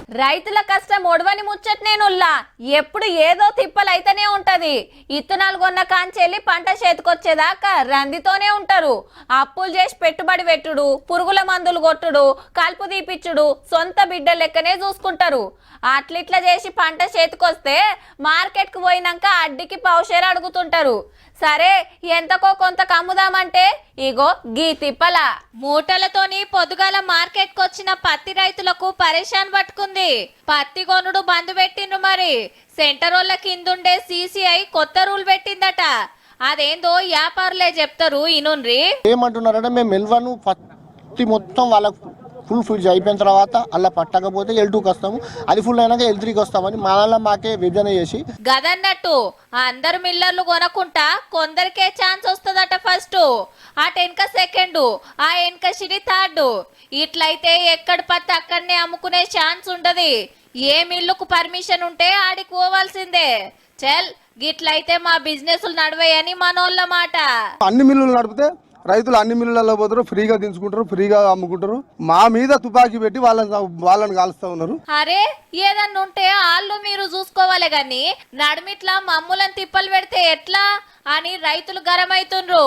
రైతుల కష్టం ఒడవని ముచ్చట్నేనుల్లా ఎప్పుడు ఏదో తిప్పలైతేనే ఉంటది. ఇత్తనాలు కొన్న కాంచెల్లి పంట చేతికొచ్చేదాకా రందితోనే ఉంటారు. అప్పులు చేసి పెట్టుబడి పెట్టుడు, పురుగుల మందులు కొట్టుడు, కలుపు తీపిచ్చుడు సొంత బిడ్డ లెక్కనే చూసుకుంటారు. అట్లిట్లా చేసి పంట చేతికొస్తే మార్కెట్ కు పోయినాక అడ్డికి పౌషేరు అడుగుతుంటారు. సరే ఎంతకో కొంత కమ్ముదామంటే ఇగో గీ తిప్పల మూటలతోని పొద్దుగాల మార్కెట్ కు వచ్చిన పత్తి రైతులకు పరేషాన్ పట్టుకుంది. పత్తి కొనుడు బంద్ పెట్టిండ్రు. మరి సెంటరోళ్ళ కిందుండే CCI కొత్త రూల్ పెట్టిందట. అదేందో వ్యాపారులే చెప్తారు ఇనుండ్రి. ఏమంటున్నారంటే మేము ఎల్వను పత్తి మొత్తం వాళ్ళకు ఫుల్ ఫిల్స్ అయిపోయిన తర్వాత అలా పట్టకపోతే L2కి వస్తాము, అది ఫుల్ అయినాక L3కి వస్తామని మనల్ని మాకే విభజన చేసి గదన్నట్టు అందరు మిల్లర్లు కొనకుంటా కొందరికే ఛాన్స్ వస్తుందట. ఫస్ట్ ఆ వెనక సెకండ్, ఆ వెనక సిడి థర్డ్. ఇట్లయితే ఎక్కడ పత్తి అక్కడనే అమ్ముకునే ఛాన్స్ ఉండదు. ఏ మిల్లుకు పర్మిషన్ ఉంటే ఆడికి పోవాల్సిందే. చల్ గిట్లయితే మా బిజినెస్లు నడవాయని మనోళ్ళ మాట. అన్ని మిల్లులు నడిపితే రైతులు అన్ని మిల్లులలో పోతారు, ఫ్రీగా దించుకుంటారు, ఫ్రీగా అమ్ముకుంటారు. మా మీద తుపాకీ పెట్టి వాళ్ళని కాలుస్తా ఉన్నారు. అరే ఏదన్నా ఉంటే వాళ్ళు మీరు చూసుకోవాలి గాని నడిమిట్లా మమ్ములను తిప్పలు పెడితే ఎట్లా అని రైతులు గరమైతుండ్రు.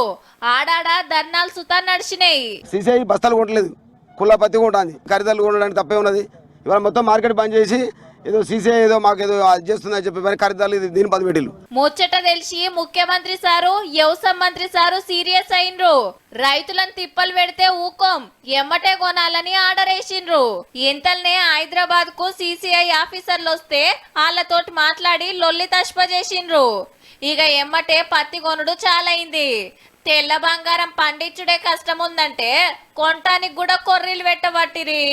ఆడాడ ధర్నాలు సుతా నడిచినాయి. CCI బస్తాలు కొట్టలేదు, కుళ్ళ పత్తి కొంటుంది, ఖరీదాలు కొనడానికి తప్పే ఉన్నది. ఇవాళ మొత్తం మార్కెట్ బంద్ చేసి ఏదో CCI ఏదో మాకేదో చేస్తుందని చెప్పి మరి ఖరీదాలు దీన్ని బంద్ పెట్టిల్లు. ముచ్చట తెలిసి ముఖ్యమంత్రి సారు, వ్యవసాయ మంత్రి సారు సీరియస్ అయినరు. రైతులను తిప్పలు పెడితే ఊకోం, ఎమ్మటే కొనాలని ఆర్డర్ వేసిండ్రు. ఇంతల్నే హైదరాబాద్ కు CCI ఆఫీసర్లు వస్తే వాళ్ళతోటి మాట్లాడి లొల్లి తష్ప చేసిండ్రు. ఇక ఎమ్మటే పత్తి కొనుడు చాలైంది. తెల్ల బంగారం పండించుడే కష్టం ఉందంటే కొనటానికి కూడా కొర్రీలు పెట్టబట్టిరి.